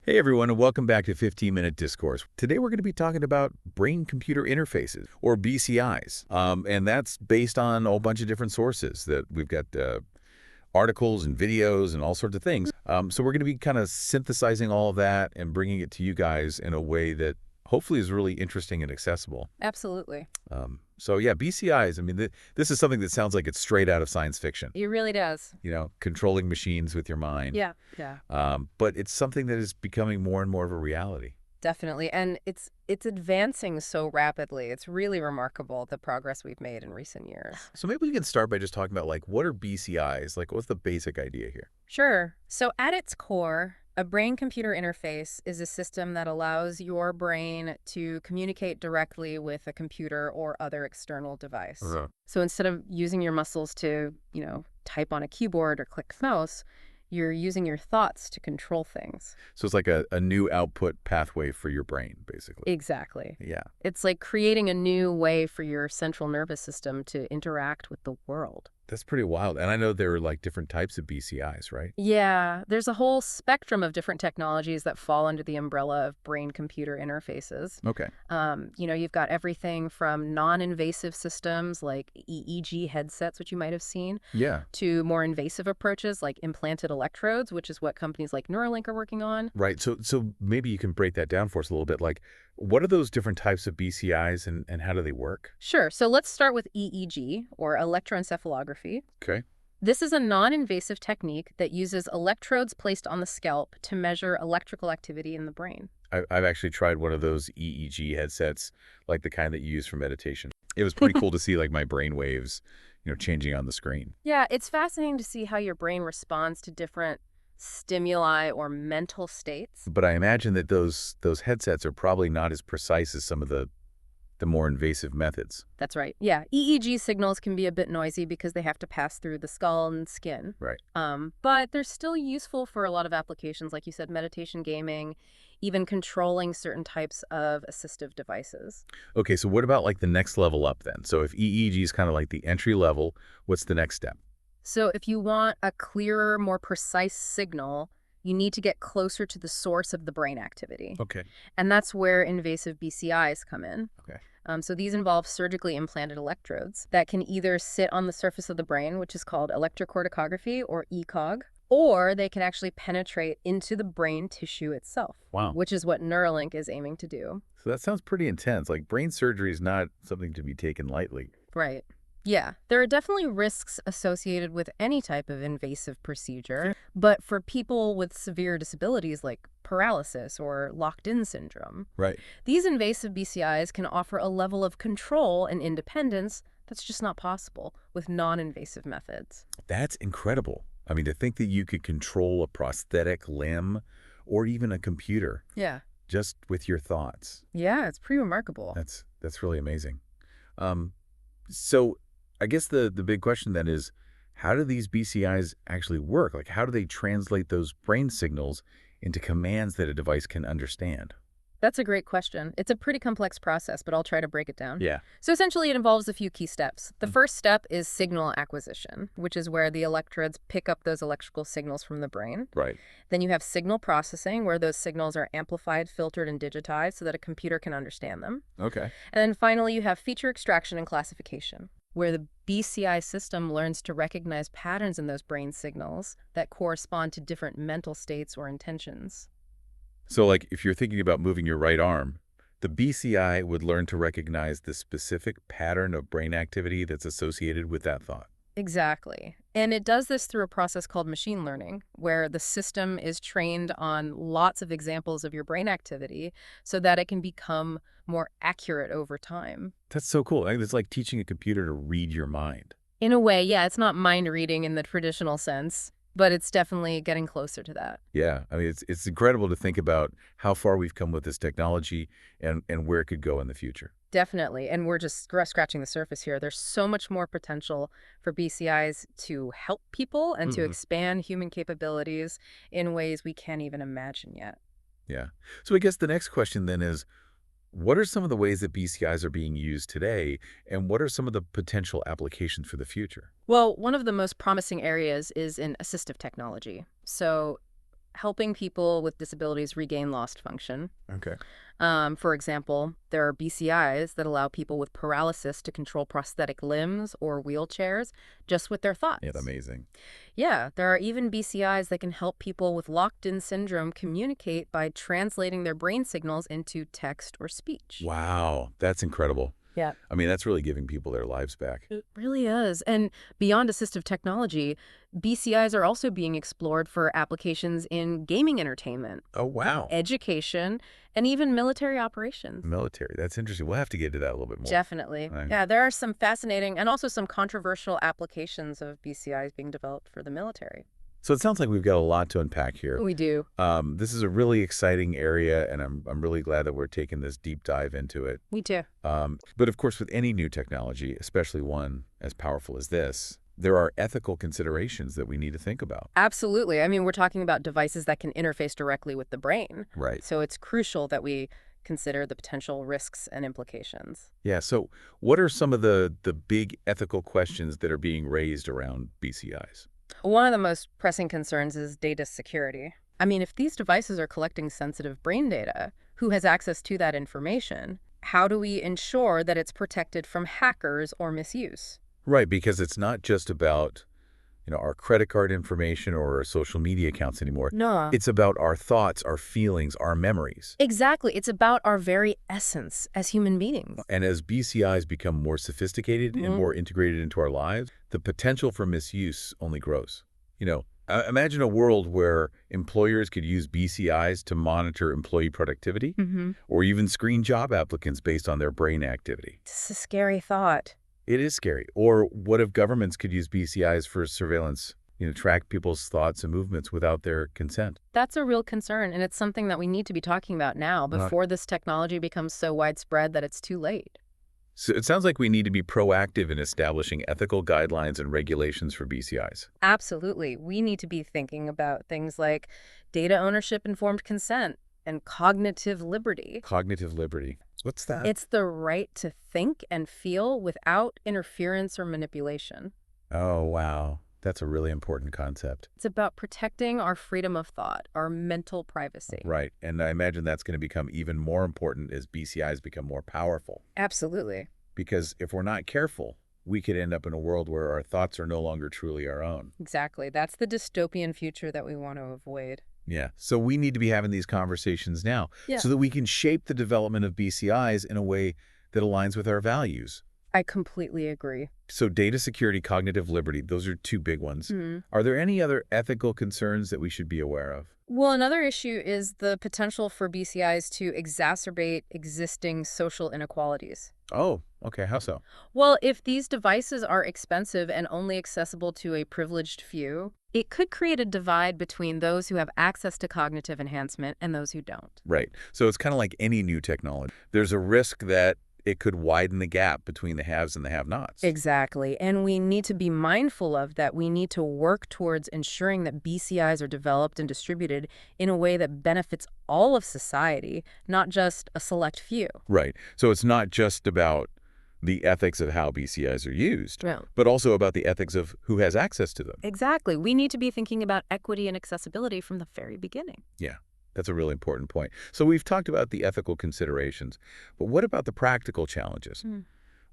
Hey everyone, and welcome back to 15-Minute Discourse. Today we're going to be talking about brain-computer interfaces, or BCIs, and that's based on a whole bunch of different sources. That we've got articles and videos and all sorts of things. So we're going to be kind of synthesizing all of that and bringing it to you guys in a way that hopefully is really interesting and accessible. Absolutely. So yeah, BCIs, I mean, this is something that sounds like it's straight out of science fiction. It really does. You know, controlling machines with your mind. Yeah, yeah, But it's something that is becoming more and more of a reality. definitely. And it's advancing so rapidly. It's really remarkable the progress we've made in recent years. So maybe we can start by just talking about, like, what are BCIs? Like, what's the basic idea here? Sure. So at its core, a brain-computer interface is a system that allows your brain to communicate directly with a computer or other external device. So instead of using your muscles to, type on a keyboard or click mouse, you're using your thoughts to control things. So it's like a new output pathway for your brain, basically. Exactly. Yeah. It's like creating a new way for your central nervous system to interact with the world. That's pretty wild. And I know there are, like, different types of BCIs, right? Yeah, there's a whole spectrum of different technologies that fall under the umbrella of brain-computer interfaces. Okay. You've got everything from non-invasive systems like EEG headsets, which you might have seen, Yeah. to more invasive approaches like implanted electrodes, which is what companies like Neuralink are working on. Right. So maybe you can break that down for us a little bit. Like, what are those different types of BCIs and how do they work? Sure, so let's start with EEG, or electroencephalography. Okay. This is a non-invasive technique that uses electrodes placed on the scalp to measure electrical activity in the brain. I've actually tried one of those EEG headsets, like the kind that you use for meditation. It was pretty cool to see, like, my brain waves, changing on the screen. Yeah, it's fascinating to see how your brain responds to different stimuli or mental states. But I imagine that those headsets are probably not as precise as some of the more invasive methods. That's right. Yeah, EEG signals can be a bit noisy because they have to pass through the skull and skin. Right. But they're still useful for a lot of applications, like you said, meditation, gaming, even controlling certain types of assistive devices. Okay, so what about, like, the next level up then? So if EEG is kind of like the entry level, what's the next step? So if you want a clearer, more precise signal, you need to get closer to the source of the brain activity. Okay. And that's where invasive BCIs come in. Okay. So these involve surgically implanted electrodes that can either sit on the surface of the brain, which is called electrocorticography, or ECOG, or they can actually penetrate into the brain tissue itself. Wow. Which is what Neuralink is aiming to do. So that sounds pretty intense. Like, brain surgery is not something to be taken lightly. Right. Yeah, there are definitely risks associated with any type of invasive procedure, but for people with severe disabilities like paralysis or locked-in syndrome, Right. these invasive BCIs can offer a level of control and independence that's just not possible with non-invasive methods. That's incredible. I mean, to think that you could control a prosthetic limb or even a computer Yeah. just with your thoughts. Yeah, it's pretty remarkable. That's really amazing. So I guess the big question then is, how do these BCIs actually work? Like, how do they translate those brain signals into commands that a device can understand? That's a great question. It's a pretty complex process, but I'll try to break it down. Yeah. So essentially, it involves a few key steps. The first step is signal acquisition, which is where the electrodes pick up those electrical signals from the brain. Right. Then you have signal processing, where those signals are amplified, filtered, and digitized so that a computer can understand them. Okay. And then finally, you have feature extraction and classification, where the BCI system learns to recognize patterns in those brain signals that correspond to different mental states or intentions. So, like, if you're thinking about moving your right arm, the BCI would learn to recognize the specific pattern of brain activity that's associated with that thought. Exactly. And it does this through a process called machine learning, where the system is trained on lots of examples of your brain activity so that it can become more accurate over time. That's so cool. It's like teaching a computer to read your mind. In a way, yeah, it's not mind reading in the traditional sense, but it's definitely getting closer to that. Yeah, I mean, it's incredible to think about how far we've come with this technology and where it could go in the future. Definitely. And we're just scratching the surface here. There's so much more potential for BCIs to help people and to expand human capabilities in ways we can't even imagine yet. Yeah. So I guess the next question then is, what are some of the ways that BCIs are being used today, and what are some of the potential applications for the future? Well, one of the most promising areas is in assistive technology. So helping people with disabilities regain lost function. Okay. For example, there are BCIs that allow people with paralysis to control prosthetic limbs or wheelchairs just with their Yeah, thoughts. amazing. Yeah, there are even BCIs that can help people with locked-in syndrome communicate by translating their brain signals into text or speech. Wow, that's incredible. Yeah. I mean, that's really giving people their lives back. It really is. And beyond assistive technology, BCIs are also being explored for applications in gaming entertainment, Oh, wow. education, and even military operations. Military. That's interesting. We'll have to get into that a little bit more. Definitely. Right. Yeah, there are some fascinating and also some controversial applications of BCIs being developed for the military. So it sounds like we've got a lot to unpack here. We do. This is a really exciting area, and I'm really glad that we're taking this deep dive into it. Me too. But of course, with any new technology, especially one as powerful as this, there are ethical considerations that we need to think about. Absolutely. I mean, we're talking about devices that can interface directly with the brain. Right. So it's crucial that we consider the potential risks and implications. Yeah. So what are some of the big ethical questions that are being raised around BCIs? One of the most pressing concerns is data security. I mean, if these devices are collecting sensitive brain data, who has access to that information? How do we ensure that it's protected from hackers or misuse? Right, because it's not just about, our credit card information or our social media accounts anymore. No. It's about our thoughts, our feelings, our memories. Exactly. It's about our very essence as human beings. And as BCIs become more sophisticated and more integrated into our lives, the potential for misuse only grows. Imagine a world where employers could use BCIs to monitor employee productivity or even screen job applicants based on their brain activity. It's a scary thought. It is scary. Or what if governments could use BCIs for surveillance, track people's thoughts and movements without their consent? That's a real concern, and it's something that we need to be talking about now before this technology becomes so widespread that it's too late. So it sounds like we need to be proactive in establishing ethical guidelines and regulations for BCIs. Absolutely. We need to be thinking about things like data ownership, informed consent, and cognitive liberty. Cognitive liberty. What's that? It's the right to think and feel without interference or manipulation. Oh, wow. That's a really important concept. It's about protecting our freedom of thought, our mental privacy. Right. And I imagine that's going to become even more important as BCIs become more powerful. Absolutely. Because if we're not careful, we could end up in a world where our thoughts are no longer truly our own. Exactly. That's the dystopian future that we want to avoid. Yeah. So we need to be having these conversations now so that we can shape the development of BCIs in a way that aligns with our values. I completely agree. So data security, cognitive liberty, those are two big ones. Are there any other ethical concerns that we should be aware of? Well, another issue is the potential for BCIs to exacerbate existing social inequalities. Oh, okay. How so? Well, if these devices are expensive and only accessible to a privileged few, it could create a divide between those who have access to cognitive enhancement and those who don't. Right. So it's kind of like any new technology. There's a risk that it could widen the gap between the haves and the have-nots. Exactly. And we need to be mindful of that. We need to work towards ensuring that BCIs are developed and distributed in a way that benefits all of society, not just a select few. Right. So it's not just about the ethics of how BCIs are used, No. but also about the ethics of who has access to them. Exactly. We need to be thinking about equity and accessibility from the very beginning. Yeah. That's a really important point. So we've talked about the ethical considerations, but what about the practical challenges?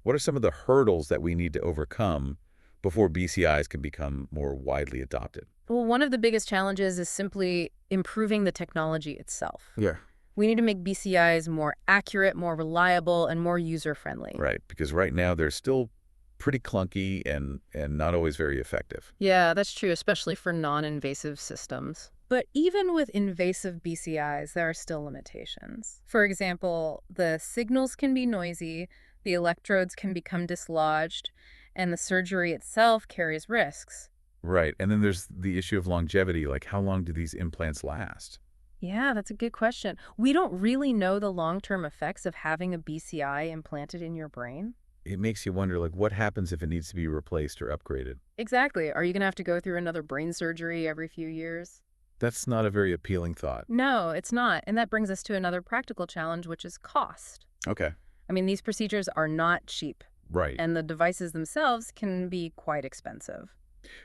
What are some of the hurdles that we need to overcome before BCIs can become more widely adopted? Well, one of the biggest challenges is simply improving the technology itself. Yeah. We need to make BCIs more accurate, more reliable, and more user-friendly. Right, because right now they're still pretty clunky and not always very effective. Yeah, that's true, especially for non-invasive systems. But even with invasive BCIs, there are still limitations. For example, the signals can be noisy, the electrodes can become dislodged, and the surgery itself carries risks. Right, and then there's the issue of longevity, like how long do these implants last? Yeah, that's a good question. We don't really know the long-term effects of having a BCI implanted in your brain. It makes you wonder, like, what happens if it needs to be replaced or upgraded? Exactly. Are you going to have to go through another brain surgery every few years? That's not a very appealing thought. No, it's not. And that brings us to another practical challenge, which is cost. Okay. I mean, these procedures are not cheap, Right. and the devices themselves can be quite expensive.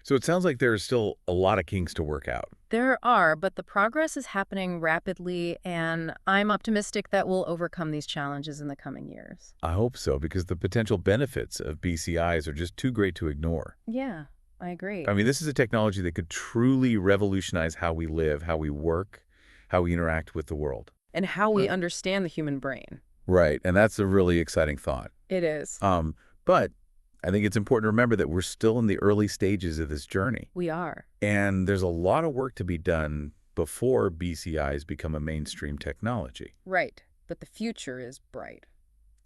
So it sounds like there's still a lot of kinks to work out. There are, but the progress is happening rapidly, and I'm optimistic that we'll overcome these challenges in the coming years. I hope so, because the potential benefits of BCIs are just too great to ignore. Yeah, I agree. I mean, this is a technology that could truly revolutionize how we live, how we work, how we interact with the world. And how we understand the human brain. Right, and that's a really exciting thought. It is. But I think it's important to remember that we're still in the early stages of this journey. We are. And there's a lot of work to be done before BCIs become a mainstream technology. Right. But the future is bright,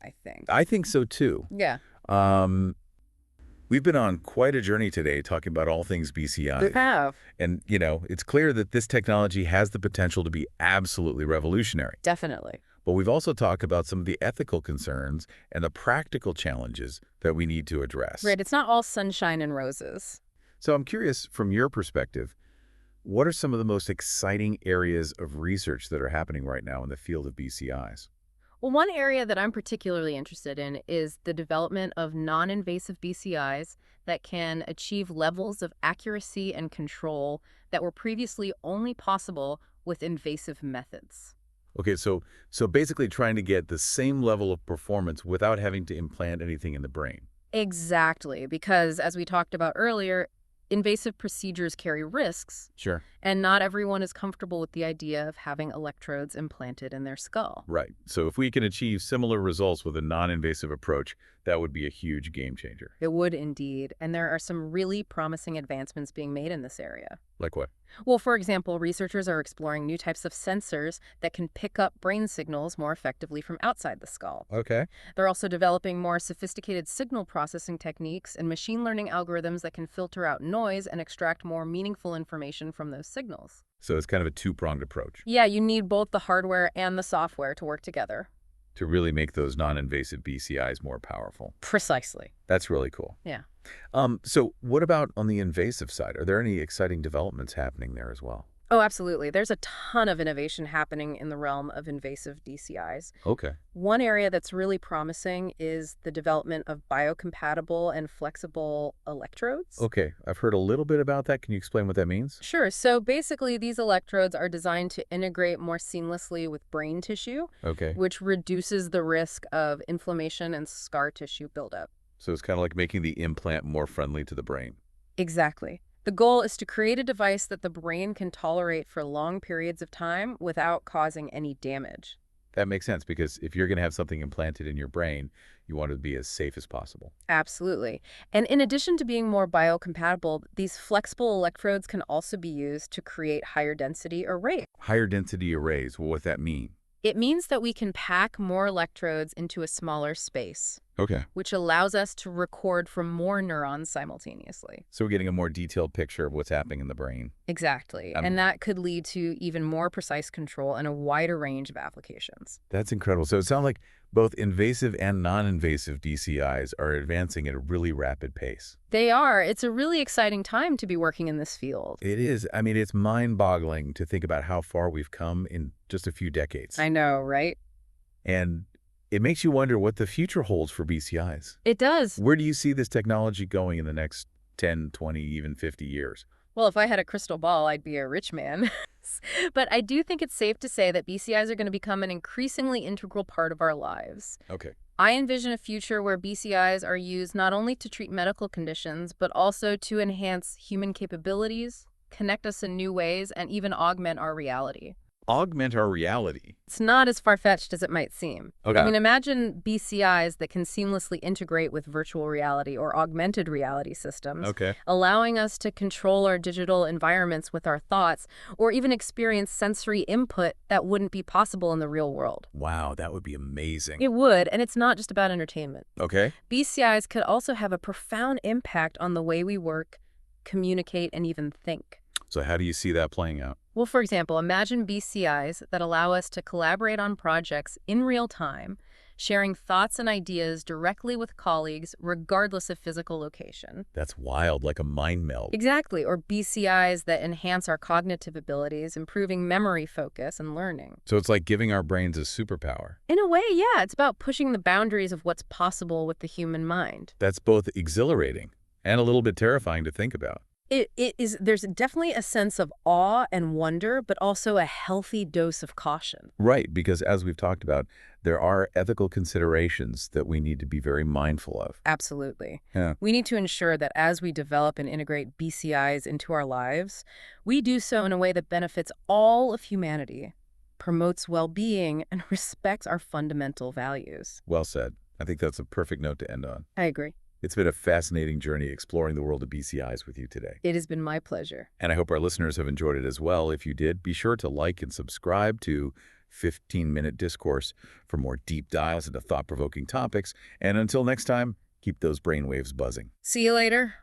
I think. I think so, too. Yeah. We've been on quite a journey today talking about all things BCI. We have. And, it's clear that this technology has the potential to be absolutely revolutionary. Definitely. But we've also talked about some of the ethical concerns and the practical challenges that we need to address. Right. It's not all sunshine and roses. So I'm curious, from your perspective, what are some of the most exciting areas of research that are happening right now in the field of BCIs? Well, one area that I'm particularly interested in is the development of non-invasive BCIs that can achieve levels of accuracy and control that were previously only possible with invasive methods. Okay, so basically trying to get the same level of performance without having to implant anything in the brain. Exactly, because as we talked about earlier, invasive procedures carry risks. Sure. And not everyone is comfortable with the idea of having electrodes implanted in their skull. Right. So if we can achieve similar results with a non-invasive approach, that would be a huge game changer. It would indeed. And there are some really promising advancements being made in this area. Like what? Well, for example, researchers are exploring new types of sensors that can pick up brain signals more effectively from outside the skull. Okay. They're also developing more sophisticated signal processing techniques and machine learning algorithms that can filter out noise and extract more meaningful information from those signals. So it's kind of a two-pronged approach Yeah, you need both the hardware and the software to work together. to really make those non-invasive BCIs more powerful. Precisely. That's really cool. Yeah. So what about on the invasive side? Are there any exciting developments happening there as well? Oh, absolutely. There's a ton of innovation happening in the realm of invasive DCIs. Okay. One area that's really promising is the development of biocompatible and flexible electrodes. Okay. I've heard a little bit about that. Can you explain what that means? Sure. So basically, these electrodes are designed to integrate more seamlessly with brain tissue, Okay. which reduces the risk of inflammation and scar tissue buildup. So it's kind of like making the implant more friendly to the brain. Exactly. The goal is to create a device that the brain can tolerate for long periods of time without causing any damage. That makes sense because if you're going to have something implanted in your brain, you want it to be as safe as possible. Absolutely. And in addition to being more biocompatible, these flexible electrodes can also be used to create higher density arrays. Higher density arrays, well, what's that mean? It means that we can pack more electrodes into a smaller space, Okay. which allows us to record from more neurons simultaneously. So we're getting a more detailed picture of what's happening in the brain. Exactly. And that could lead to even more precise control and a wider range of applications. That's incredible. So it sounds like both invasive and non-invasive DCIs are advancing at a really rapid pace. They are. It's a really exciting time to be working in this field. It is. I mean, it's mind-boggling to think about how far we've come in just a few decades. I know, right? And it makes you wonder what the future holds for BCIs. It does. Where do you see this technology going in the next 10, 20, even 50 years? Well, if I had a crystal ball, I'd be a rich man. But I do think it's safe to say that BCIs are going to become an increasingly integral part of our lives. Okay. I envision a future where BCIs are used not only to treat medical conditions, but also to enhance human capabilities, connect us in new ways, and even augment our reality. Augment our reality. It's not as far-fetched as it might seem. Okay. I mean, imagine BCIs that can seamlessly integrate with virtual reality or augmented reality systems, Okay. allowing us to control our digital environments with our thoughts or even experience sensory input that wouldn't be possible in the real world. Wow, that would be amazing. It would, and it's not just about entertainment. Okay. BCIs could also have a profound impact on the way we work, communicate, and even think. So how do you see that playing out? Well, for example, imagine BCIs that allow us to collaborate on projects in real time, sharing thoughts and ideas directly with colleagues regardless of physical location. That's wild, like a mind meld. Exactly, or BCIs that enhance our cognitive abilities, improving memory focus and learning. So it's like giving our brains a superpower. In a way, yeah, it's about pushing the boundaries of what's possible with the human mind. That's both exhilarating And a little bit terrifying to think about. It is, there's definitely a sense of awe and wonder, but also a healthy dose of caution. Right, because as we've talked about, there are ethical considerations that we need to be very mindful of. Absolutely. Yeah. We need to ensure that as we develop and integrate BCIs into our lives, we do so in a way that benefits all of humanity, promotes well-being, and respects our fundamental values. Well said. I think that's a perfect note to end on. I agree. It's been a fascinating journey exploring the world of BCIs with you today. It has been my pleasure. And I hope our listeners have enjoyed it as well. If you did, be sure to like and subscribe to 15-Minute Discourse for more deep dives into thought-provoking topics. And until next time, keep those brainwaves buzzing. See you later.